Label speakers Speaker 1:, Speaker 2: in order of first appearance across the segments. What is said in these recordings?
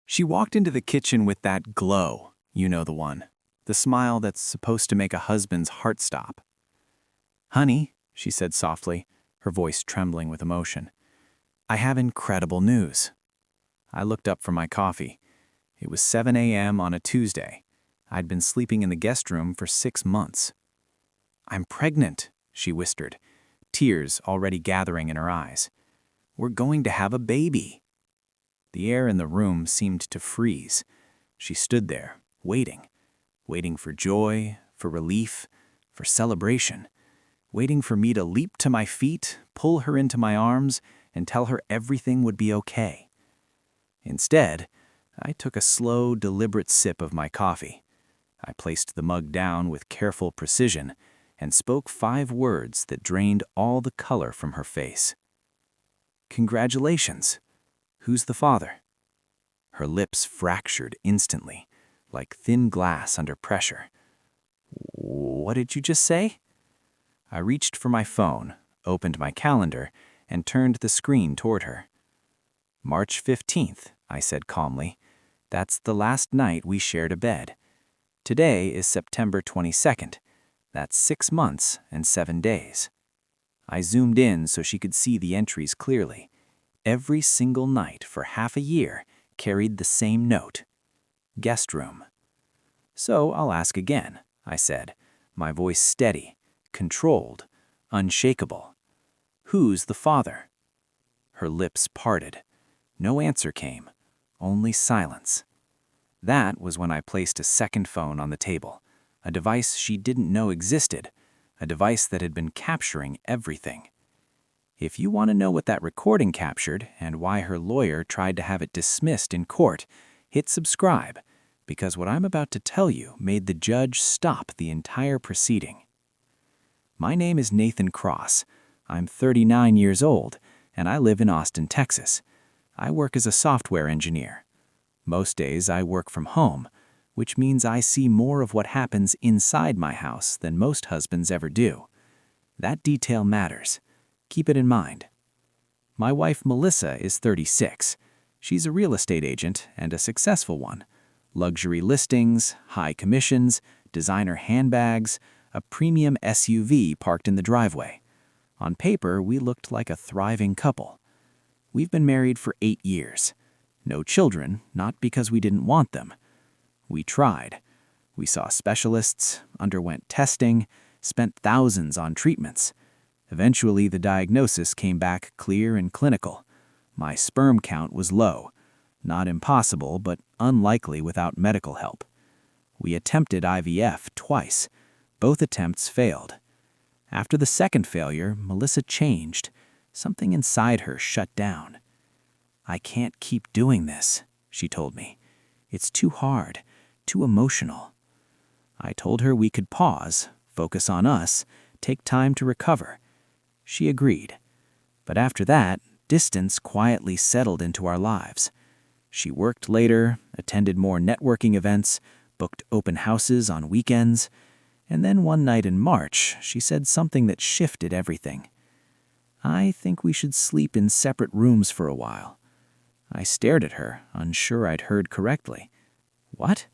Speaker 1: She walked into the kitchen with that glow, you know the one, the smile that's supposed to make a husband's heart stop. "Honey," she said softly, her voice trembling with emotion, "I have incredible news." I looked up from my coffee. It was 7 a.m. on a Tuesday. I'd been sleeping in the guest room for 6 months. "I'm pregnant," she whispered, tears already gathering in her eyes. "We're going to have a baby." The air in the room seemed to freeze. She stood there, waiting for joy, for relief, for celebration, waiting for me to leap to my feet, pull her into my arms, and tell her everything would be okay. Instead, I took a slow, deliberate sip of my coffee. I placed the mug down with careful precision and spoke 5 words that drained all the color from her face. "Congratulations. Who's the father?" Her lips fractured instantly, like thin glass under pressure. "What did you just say?" I reached for my phone, opened my calendar, and turned the screen toward her. "March 15th, I said calmly. "That's the last night we shared a bed. Today is September 22nd. That's 6 months and 7 days. I zoomed in so she could see the entries clearly. Every single night for half a year carried the same note. Guest room. "So I'll ask again," I said, my voice steady, controlled, unshakable. "Who's the father?" Her lips parted. No answer came, only silence. That was when I placed a second phone on the table, a device she didn't know existed, a device that had been capturing everything. If you want to know what that recording captured and why her lawyer tried to have it dismissed in court, hit subscribe, because what I'm about to tell you made the judge stop the entire proceeding. My name is Nathan Cross. I'm 39 years old, and I live in Austin, Texas. I work as a software engineer. Most days I work from home, which means I see more of what happens inside my house than most husbands ever do. That detail matters. Keep it in mind. My wife Melissa is 36. She's a real estate agent and a successful one. Luxury listings, high commissions, designer handbags, a premium SUV parked in the driveway. On paper, we looked like a thriving couple. We've been married for 8 years. No children, not because we didn't want them. We tried. We saw specialists, underwent testing, spent thousands on treatments. Eventually, the diagnosis came back clear and clinical. My sperm count was low. Not impossible, but unlikely without medical help. We attempted IVF twice. Both attempts failed. After the second failure, Melissa changed. Something inside her shut down. "I can't keep doing this," she told me. "It's too hard, too emotional." I told her we could pause, focus on us, take time to recover. She agreed. But after that, distance quietly settled into our lives. She worked later, attended more networking events, booked open houses on weekends, and then one night in March, she said something that shifted everything. "I think we should sleep in separate rooms for a while." I stared at her, unsure I'd heard correctly. "What?"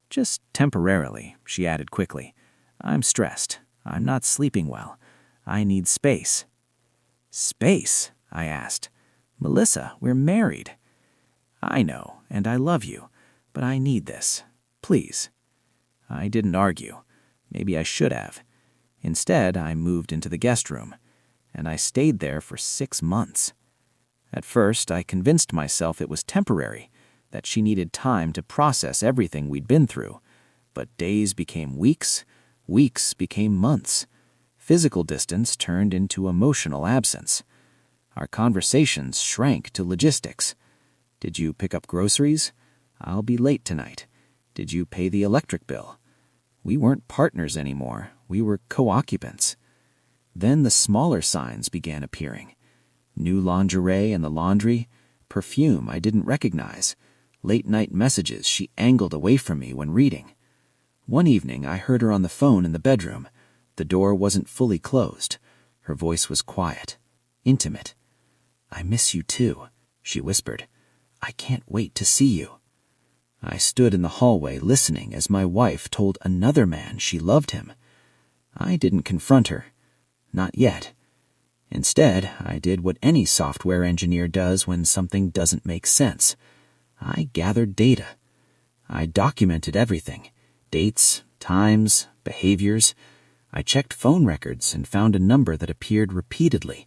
Speaker 1: "Just temporarily," she added quickly. "I'm stressed. I'm not sleeping well. I need space." "Space?" I asked. "Melissa, we're married." "I know, and I love you, but I need this. Please." I didn't argue. Maybe I should have. Instead, I moved into the guest room, and I stayed there for 6 months. At first, I convinced myself it was temporary, that she needed time to process everything we'd been through. But days became weeks, weeks became months. Physical distance turned into emotional absence. Our conversations shrank to logistics. "Did you pick up groceries? I'll be late tonight. Did you pay the electric bill?" We weren't partners anymore. We were co-occupants. Then the smaller signs began appearing. New lingerie in the laundry, perfume I didn't recognize, late-night messages she angled away from me when reading. One evening, I heard her on the phone in the bedroom. The door wasn't fully closed. Her voice was quiet, intimate. "I miss you too," she whispered.
Speaker 2: I can't wait to see you." I stood in the hallway listening as my wife told another man she loved him. I didn't confront her. Not yet. Instead, I did what any software engineer does when something doesn't make sense. I gathered data. I documented everything: dates, times, behaviors. I checked phone records and found a number that appeared repeatedly.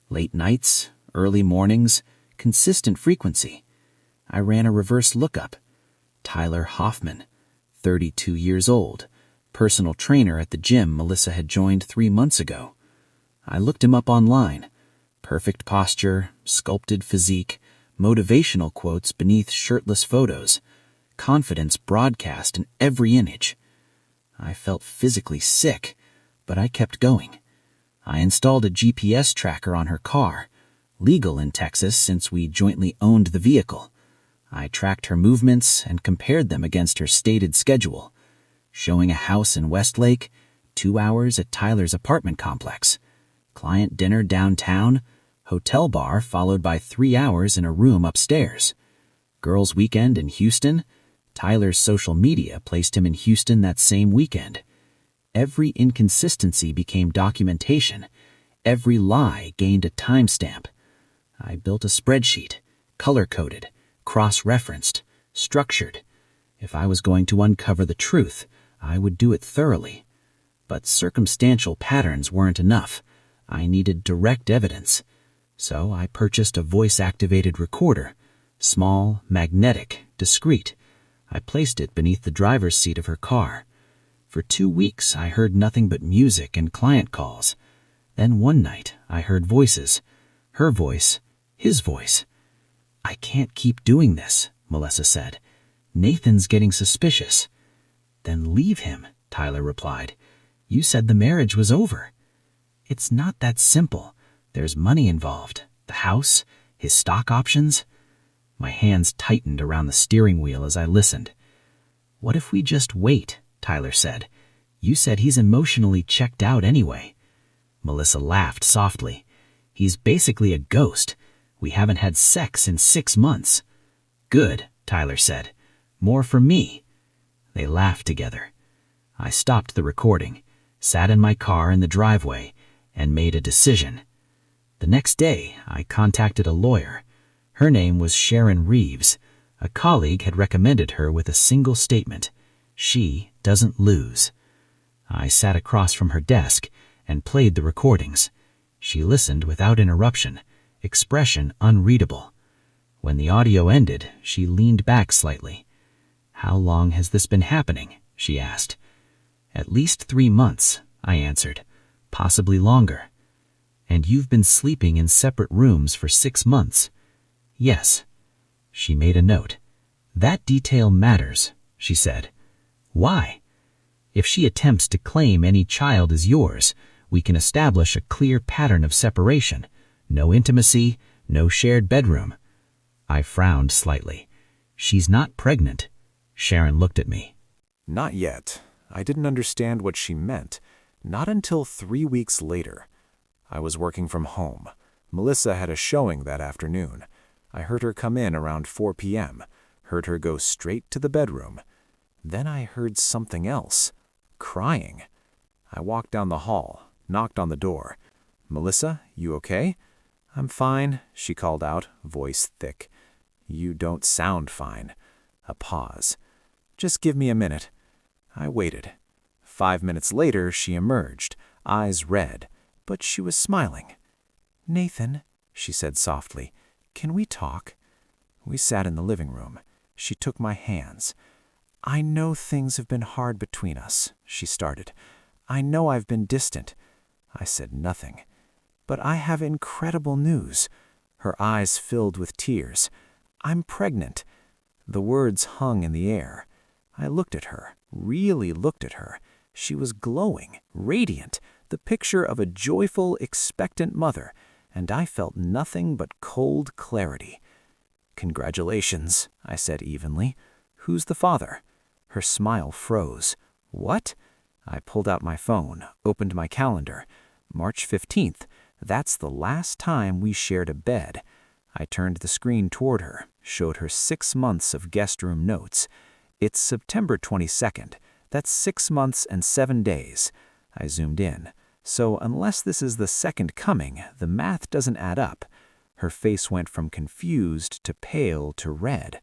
Speaker 2: Late nights, early mornings, consistent frequency. I ran a reverse lookup. Tyler Hoffman, 32 years old, personal trainer at the gym Melissa had joined 3 months ago. I looked him up online. Perfect posture, sculpted physique, motivational quotes beneath shirtless photos, confidence broadcast in every image. I felt physically sick, but I kept going. I installed a GPS tracker on her car, legal in Texas since we jointly owned the vehicle. I tracked her movements and compared them against her stated schedule, showing a house in Westlake, 2 hours at Tyler's apartment complex, client dinner downtown, hotel bar followed by 3 hours in a room upstairs, girls' weekend in Houston. Tyler's social media placed him in Houston that same weekend. Every inconsistency became documentation. Every lie gained a timestamp. I built a spreadsheet, color-coded, cross-referenced, structured. If I was going to uncover the truth, I would do it thoroughly. But circumstantial patterns weren't enough. I needed direct evidence. So I purchased a voice-activated recorder, small, magnetic, discreet. I placed it beneath the driver's seat of her car. For 2 weeks, I heard nothing but music and client calls. Then one night, I heard voices. Her voice, his voice. "I can't keep doing this," Melissa said. "Nathan's getting suspicious." "Then leave him," Tyler replied. "You said the marriage was over." "It's not that simple. There's money involved. The house, his stock options." My hands tightened around the steering wheel as I listened. "What if we just wait?" Tyler said. "You said he's emotionally checked out anyway." Melissa laughed softly. "He's basically a ghost. We haven't had sex in 6 months." "Good," Tyler said. "More for me." They laughed together. I stopped the recording, sat in my car in the driveway, and made a decision. The next day, I contacted a lawyer. Her name was Sharon Reeves. A colleague had recommended her with a single statement: "She doesn't lose." I sat across from her desk and played the recordings. She listened without interruption, expression unreadable. When the audio ended, she leaned back slightly. "How long has this been happening?" she asked. "At least 3 months," I answered. "Possibly longer." "And you've been sleeping in separate rooms for 6 months?" "Yes." She made a note. "That detail matters," she said. "Why?" "If she attempts to claim any child is yours, we can establish a clear pattern of separation. No intimacy, no shared bedroom." I frowned slightly. "She's not pregnant." Sharon looked at me.
Speaker 1: Not yet. I didn't understand what she meant. Not until 3 weeks later. I was working from home. Melissa had a showing that afternoon. I heard her come in around 4 p.m., heard her go straight to the bedroom. Then I heard something else. Crying. I walked down the hall, knocked on the door. "Melissa, you okay?" "I'm fine," she called out, voice thick. "You don't sound fine." A pause. "Just give me a minute." I waited. 5 minutes later, she emerged, eyes red, but she was smiling. "Nathan," she said softly, "can we talk?" We sat in the living room. She took my hands. "I know things have been hard between us," she started. "I know I've been distant." I said nothing. "But I have incredible news." Her eyes filled with tears. "I'm pregnant." The words hung in the air. I looked at her, really looked at her. She was glowing, radiant, the picture of a joyful, expectant mother, and I felt nothing but cold clarity. "Congratulations," I said evenly. "Who's the father?" Her smile froze. "What?" I pulled out my phone, opened my calendar. March 15th. That's the last time we shared a bed. I turned the screen toward her, showed her 6 months of guest room notes. It's September 22nd. That's 6 months and 7 days. I zoomed in. So unless this is the second coming, the math doesn't add up. Her face went from confused to pale to red.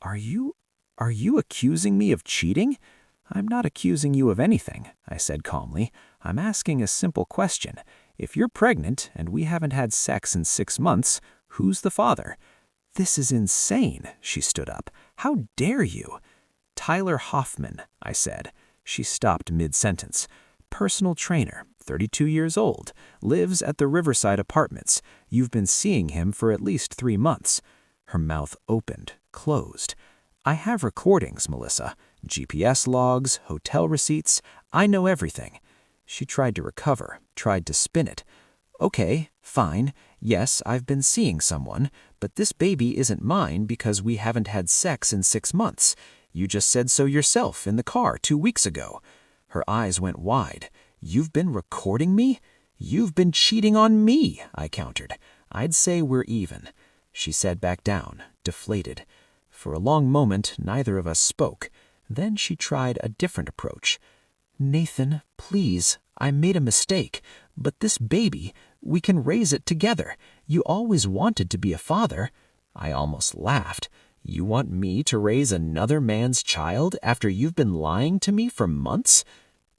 Speaker 1: Are you accusing me of cheating? I'm not accusing you of anything, I said calmly. I'm asking a simple question. If you're pregnant and we haven't had sex in 6 months, who's the father? This is insane, she stood up. How dare you? Tyler Hoffman, I said. She stopped mid-sentence. Personal trainer, 32 years old, lives at the Riverside Apartments. You've been seeing him for at least 3 months. Her mouth opened, closed. I have recordings, Melissa. GPS logs, hotel receipts. I know everything. She tried to recover, tried to spin it. Okay, fine. Yes, I've been seeing someone, but this baby isn't mine because we haven't had sex in 6 months. You just said so yourself in the car 2 weeks ago. Her eyes went wide. You've been recording me? You've been cheating on me, I countered. I'd say we're even. She sat back down, deflated. For a long moment, neither of us spoke. Then she tried a different approach. Nathan, please, I made a mistake, but this baby, we can raise it together. You always wanted to be a father. I almost laughed. You want me to raise another man's child after you've been lying to me for months?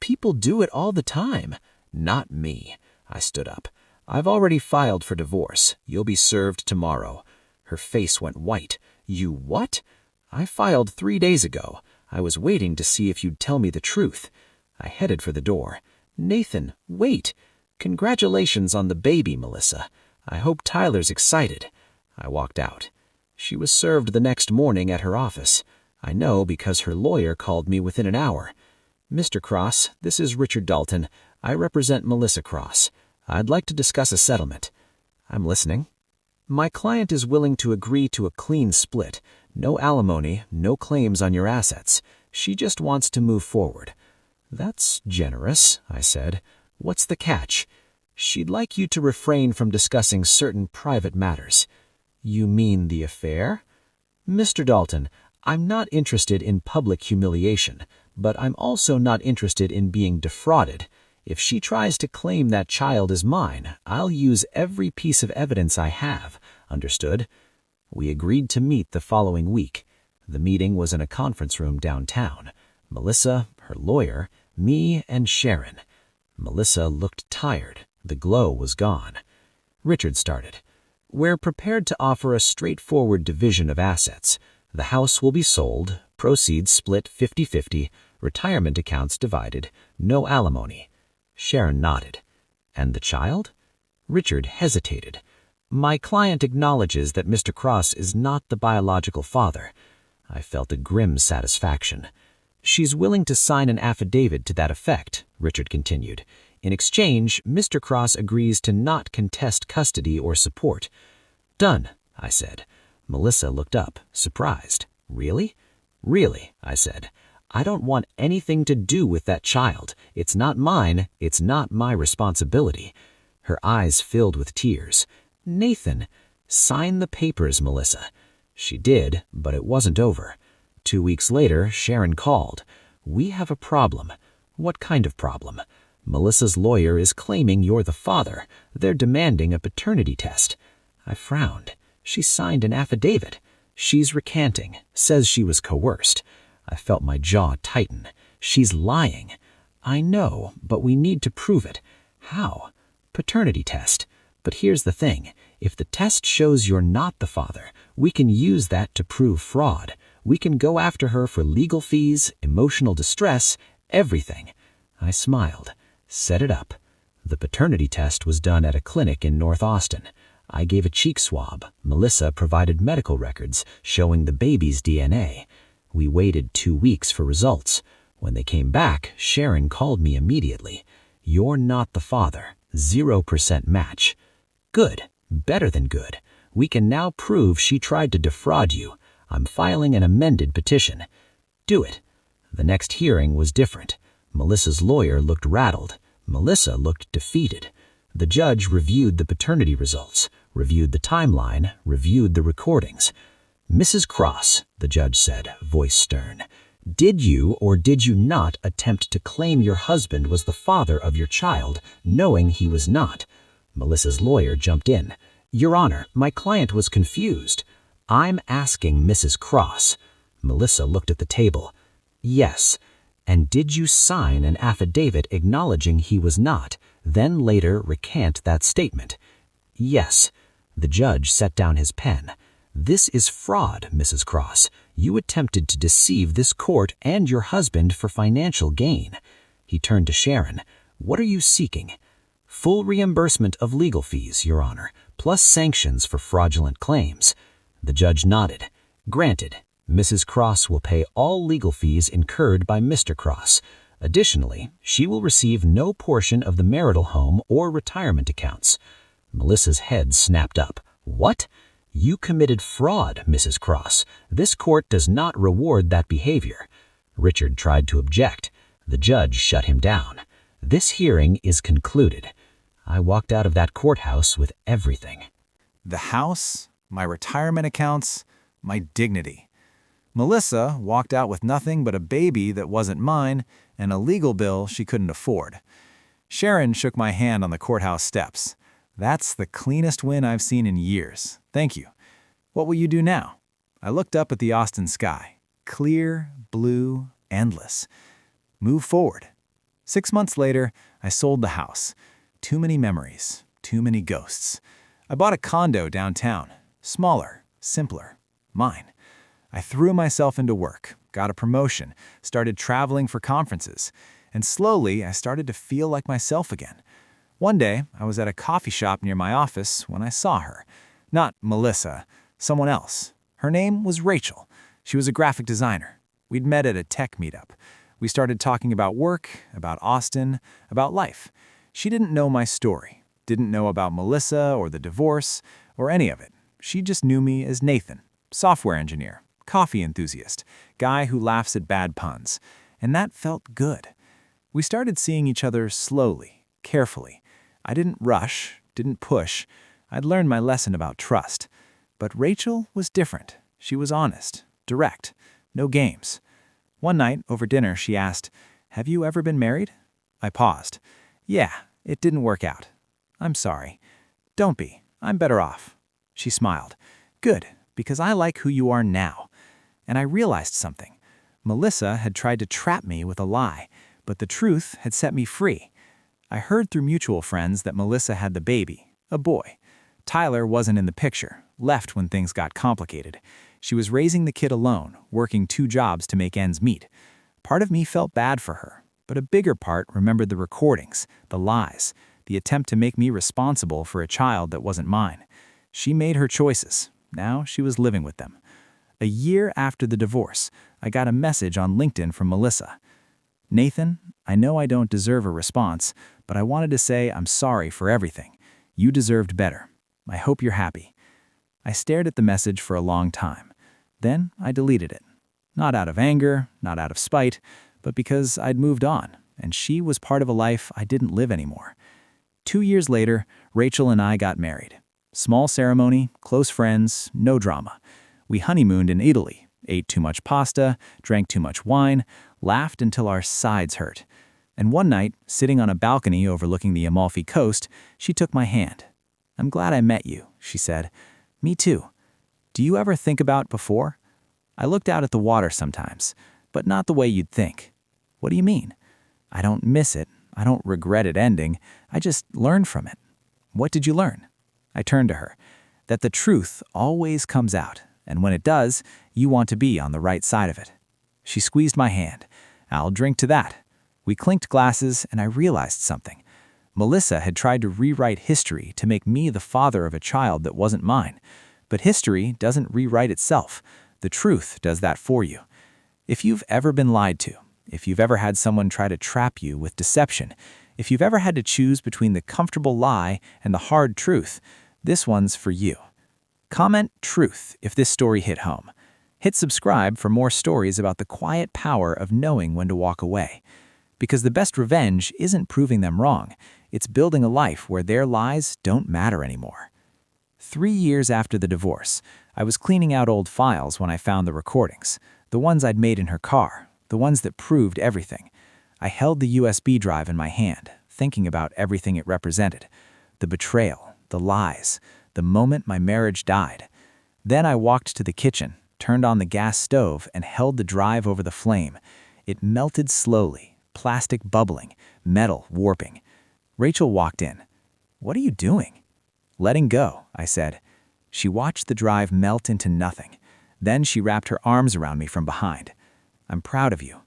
Speaker 1: People do it all the time. Not me. I stood up. I've already filed for divorce. You'll be served tomorrow. Her face went white. You what? I filed 3 days ago. I was waiting to see if you'd tell me the truth. I headed for the door. Nathan, wait. Congratulations on the baby, Melissa. I hope Tyler's excited. I walked out. She was served the next morning at her office. I know because her lawyer called me within an hour. Mr. Cross, this is Richard Dalton. I represent Melissa Cross. I'd like to discuss a settlement. I'm listening. My client is willing to agree to a clean split. No alimony, no claims on your assets. She just wants to move forward. That's generous, I said. What's the catch? She'd like you to refrain from discussing certain private matters. You mean the affair? Mr. Dalton, I'm not interested in public humiliation, but I'm also not interested in being defrauded. If she tries to claim that child is mine, I'll use every piece of evidence I have. Understood? We agreed to meet the following week. The meeting was in a conference room downtown. Melissa, her lawyer, me, and Sharon. Melissa looked tired. The glow was gone. Richard started. We're prepared to offer a straightforward division of assets. The house will be sold, proceeds split 50-50, retirement accounts divided, no alimony. Sharon nodded. And the child? Richard hesitated. My client acknowledges that Mr. Cross is not the biological father. I felt a grim satisfaction. She's willing to sign an affidavit to that effect, Richard continued. In exchange, Mr. Cross agrees to not contest custody or support. Done, I said. Melissa looked up, surprised. Really? Really, I said. I don't want anything to do with that child. It's not mine. It's not my responsibility. Her eyes filled with tears. Nathan, sign the papers, Melissa. She did, but it wasn't over. 2 weeks later, Sharon called. We have a problem. What kind of problem? Melissa's lawyer is claiming you're the father. They're demanding a paternity test. I frowned. She signed an affidavit. She's recanting, says she was coerced. I felt my jaw tighten. She's lying. I know, but we need to prove it. How? Paternity test. But here's the thing. If the test shows you're not the father, we can use that to prove fraud. We can go after her for legal fees, emotional distress, everything. I smiled. Set it up. The paternity test was done at a clinic in North Austin. I gave a cheek swab. Melissa provided medical records showing the baby's DNA. We waited 2 weeks for results. When they came back, Sharon called me immediately. You're not the father. 0% match. Good. Better than good. We can now prove she tried to defraud you. I'm filing an amended petition. Do it. The next hearing was different. Melissa's lawyer looked rattled. Melissa looked defeated. The judge reviewed the paternity results.
Speaker 2: reviewed the timeline, reviewed the recordings. "Mrs. Cross," the judge said, voice stern, "did you or did you not attempt to claim your husband was the father of your child, knowing he was not?" Melissa's lawyer jumped in. "Your Honor, my client was confused." "I'm asking Mrs. Cross." Melissa looked at the table. "Yes. And did you sign an affidavit acknowledging he was not, then later recant that statement?" "Yes." The judge set down his pen. "This is fraud, Mrs. Cross. You attempted to deceive this court and your husband for financial gain." He turned to Sharon. "What are you seeking?" "Full reimbursement of legal fees, Your Honor, plus sanctions for fraudulent claims." The judge nodded. "Granted. Mrs. Cross will pay all legal fees incurred by Mr. Cross. Additionally, she will receive no portion of the marital home or retirement accounts." Melissa's head snapped up. "What? You committed fraud, Mrs. Cross. This court does not reward that behavior." Richard tried to object. The judge shut him down. "This hearing is concluded." I walked out of that courthouse with everything.
Speaker 1: The house, my retirement accounts, my dignity. Melissa walked out with nothing but a baby that wasn't mine and a legal bill she couldn't afford. Sharon shook my hand on the courthouse steps. "That's the cleanest win I've seen in years. Thank you. What will you do now?" I looked up at the Austin sky. Clear, blue, endless. Move forward. 6 months later, I sold the house. Too many memories, too many ghosts. I bought a condo downtown. Smaller, simpler, mine. I threw myself into work, got a promotion, started traveling for conferences, and slowly I started to feel like myself again. One day, I was at a coffee shop near my office when I saw her. Not Melissa, someone else. Her name was Rachel. She was a graphic designer. We'd met at a tech meetup. We started talking about work, about Austin, about life. She didn't know my story, didn't know about Melissa or the divorce, or any of it. She just knew me as Nathan, software engineer, coffee enthusiast, guy who laughs at bad puns. And that felt good. We started seeing each other slowly, carefully. I didn't rush, didn't push. I'd learned my lesson about trust. But Rachel was different. She was honest, direct, no games. One night, over dinner, she asked, "Have you ever been married?" I paused. "Yeah, it didn't work out." "I'm sorry." "Don't be. I'm better off." She smiled. "Good, because I like who you are now." And I realized something. Melissa had tried to trap me with a lie, but the truth had set me free. I heard through mutual friends that Melissa had the baby, a boy. Tyler wasn't in the picture, left when things got complicated. She was raising the kid alone, working 2 jobs to make ends meet. Part of me felt bad for her, but a bigger part remembered the recordings, the lies, the attempt to make me responsible for a child that wasn't mine. She made her choices. Now she was living with them. A year after the divorce, I got a message on LinkedIn from Melissa. "Nathan, I know I don't deserve a response, but I wanted to say I'm sorry for everything. You deserved better. I hope you're happy." I stared at the message for a long time. Then I deleted it. Not out of anger, not out of spite, but because I'd moved on, and she was part of a life I didn't live anymore. 2 years later, Rachel and I got married. Small ceremony, close friends, no drama. We honeymooned in Italy, ate too much pasta, drank too much wine, laughed until our sides hurt. And one night, sitting on a balcony overlooking the Amalfi Coast, she took my hand. "I'm glad I met you," she said. "Me too. Do you ever think about before?" I looked out at the water sometimes, but not the way you'd think. "What do you mean?" "I don't miss it. I don't regret it ending. I just learned from it." "What did you learn?" I turned to her. "That the truth always comes out, and when it does, you want to be on the right side of it." She squeezed my hand. "I'll drink to that." We clinked glasses, and I realized something. Melissa had tried to rewrite history to make me the father of a child that wasn't mine. But history doesn't rewrite itself. The truth does that for you. If you've ever been lied to, if you've ever had someone try to trap you with deception, if you've ever had to choose between the comfortable lie and the hard truth, this one's for you. Comment truth if this story hit home. Hit subscribe for more stories about the quiet power of knowing when to walk away. Because the best revenge isn't proving them wrong. It's building a life where their lies don't matter anymore. 3 years after the divorce, I was cleaning out old files when I found the recordings, the ones I'd made in her car, the ones that proved everything. I held the USB drive in my hand, thinking about everything it represented. The betrayal, the lies, the moment my marriage died. Then I walked to the kitchen, turned on the gas stove, and held the drive over the flame. It melted slowly, plastic bubbling, metal warping. Rachel walked in. "What are you doing?" "Letting go," I said. She watched the drive melt into nothing. Then she wrapped her arms around me from behind. "I'm proud of you."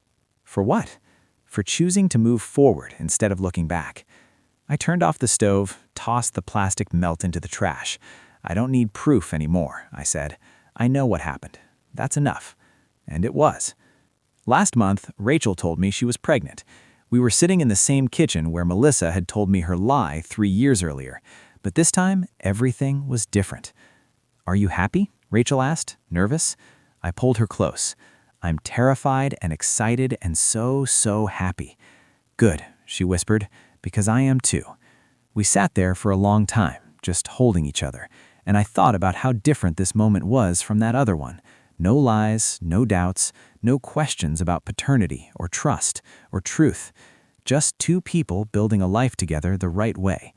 Speaker 1: "For what?" "For choosing to move forward instead of looking back." I turned off the stove, tossed the plastic melt into the trash. "I don't need proof anymore," I said. "I know what happened. That's enough." And it was. Last month, Rachel told me she was pregnant. We were sitting in the same kitchen where Melissa had told me her lie 3 years earlier. But this time, everything was different. "Are you happy?" Rachel asked, nervous. I pulled her close. "I'm terrified and excited and so happy." "Good," she whispered, "because I am too." We sat there for a long time, just holding each other, and I thought about how different this moment was from that other one. No lies, no doubts, no questions about paternity or trust or truth. Just two people building a life together the right way.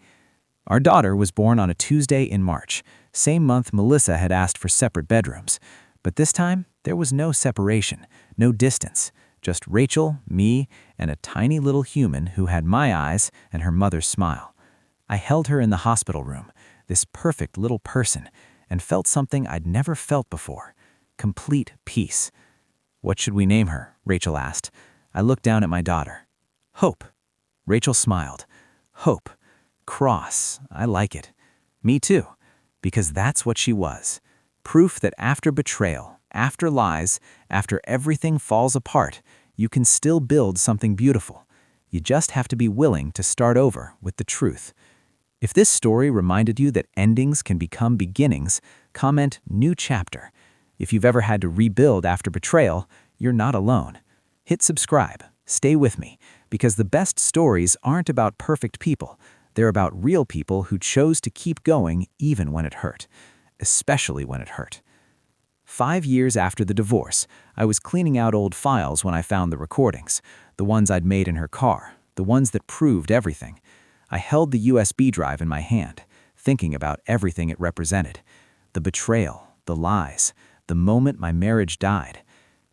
Speaker 1: Our daughter was born on a Tuesday in March, same month Melissa had asked for separate bedrooms. But this time, there was no separation, no distance, just Rachel, me, and a tiny little human who had my eyes and her mother's smile. I held her in the hospital room, this perfect little person, and felt something I'd never felt before. Complete peace. "What should we name her?" Rachel asked. I looked down at my daughter. "Hope." Rachel smiled. "Hope. Cross. I like it." "Me too." Because that's what she was. Proof that after betrayal, after lies, after everything falls apart, you can still build something beautiful. You just have to be willing to start over with the truth. If this story reminded you that endings can become beginnings, comment "new chapter." If you've ever had to rebuild after betrayal, you're not alone. Hit subscribe. Stay with me, because the best stories aren't about perfect people. They're about real people who chose to keep going even when it hurt, especially when it hurt. 5 years after the divorce, I was cleaning out old files when I found the recordings, the ones I'd made in her car, the ones that proved everything. I held the USB drive in my hand, thinking about everything it represented. The betrayal, the lies, the moment my marriage died.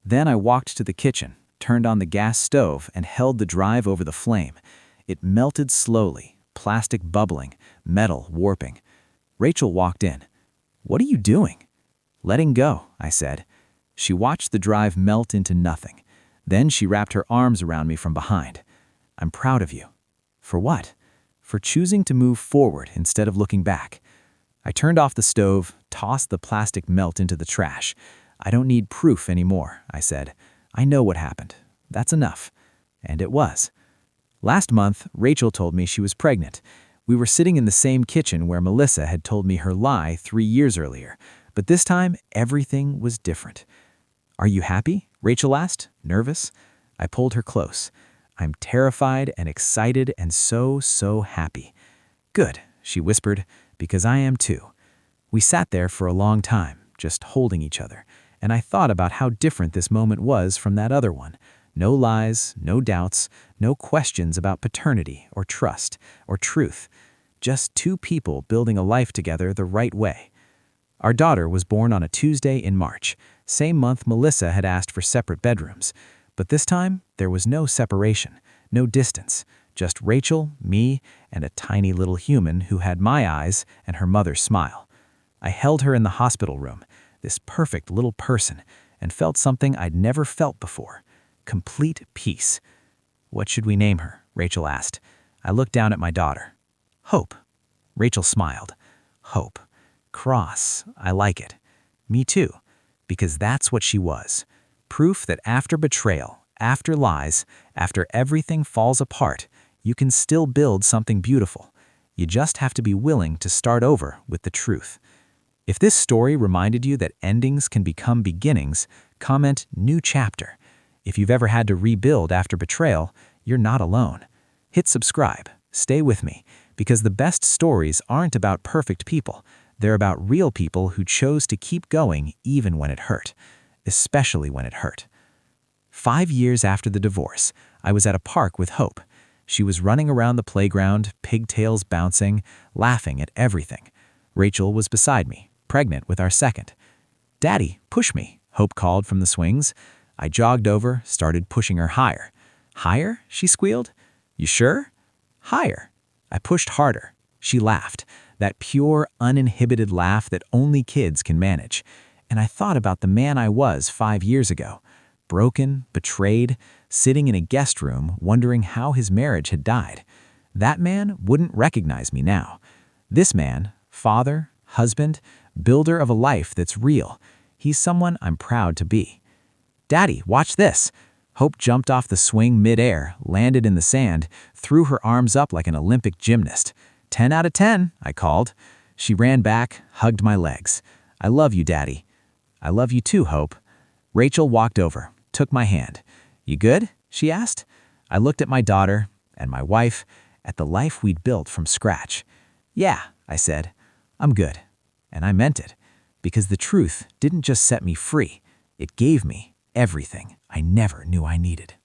Speaker 1: Then I walked to the kitchen, turned on the gas stove, and held the drive over the flame. It melted slowly, plastic bubbling, metal warping. Rachel walked in. "What are you doing?" "Letting go," I said. She watched the drive melt into nothing. Then she wrapped her arms around me from behind. "I'm proud of you." "For what?" "For choosing to move forward instead of looking back." I turned off the stove, tossed the plastic melt into the trash. "I don't need proof anymore," I said. "I know what happened. That's enough." And it was. Last month, Rachel told me she was pregnant. We were sitting in the same kitchen where Melissa had told me her lie 3 years earlier. But this time, everything was different. "Are you happy?" Rachel asked, nervous. I pulled her close. "I'm terrified and excited and so happy." "Good," she whispered, "because I am too." We sat there for a long time, just holding each other, and I thought about how different this moment was from that other one. No lies, no doubts, no questions about paternity or trust or truth. Just two people building a life together the right way. Our daughter was born on a Tuesday in March, same month Melissa had asked for separate bedrooms. But this time, there was no separation, no distance, just Rachel, me, and a tiny little human who had my eyes and her mother's smile. I held her in the hospital room, this perfect little person, and felt something I'd never felt before. Complete peace. "What should we name her?" Rachel asked. I looked down at my daughter. "Hope." Rachel smiled. "Hope. Cross. I like it." "Me too." Because that's what she was. Proof that after betrayal, after lies, after everything falls apart, you can still build something beautiful. You just have to be willing to start over with the truth. If this story reminded you that endings can become beginnings, comment "new chapter." If you've ever had to rebuild after betrayal, you're not alone. Hit subscribe. Stay with me, because the best stories aren't about perfect people. They're about real people who chose to keep going even when it hurt, especially when it hurt. 5 years after the divorce, I was at a park with Hope. She was running around the playground, pigtails bouncing, laughing at everything. Rachel was beside me, pregnant with our second. "Daddy, push me," Hope called from the swings. I jogged over, started pushing her higher. "Higher?" she squealed. "You sure?" "Higher." I pushed harder. She laughed, that pure, uninhibited laugh that only kids can manage. And I thought about the man I was 5 years ago. Broken, betrayed, sitting in a guest room wondering how his marriage had died. That man wouldn't recognize me now. This man, father, husband, builder of a life that's real, he's someone I'm proud to be. "Daddy, watch this." Hope jumped off the swing midair, landed in the sand, threw her arms up like an Olympic gymnast. 10 out of 10, I called. She ran back, hugged my legs. "I love you, Daddy." "I love you too, Hope." Rachel walked over, took my hand. "You good?" she asked. I looked at my daughter and my wife, at the life we'd built from scratch. "Yeah," I said, "I'm good." And I meant it, because the truth didn't just set me free, it gave me everything I never knew I needed.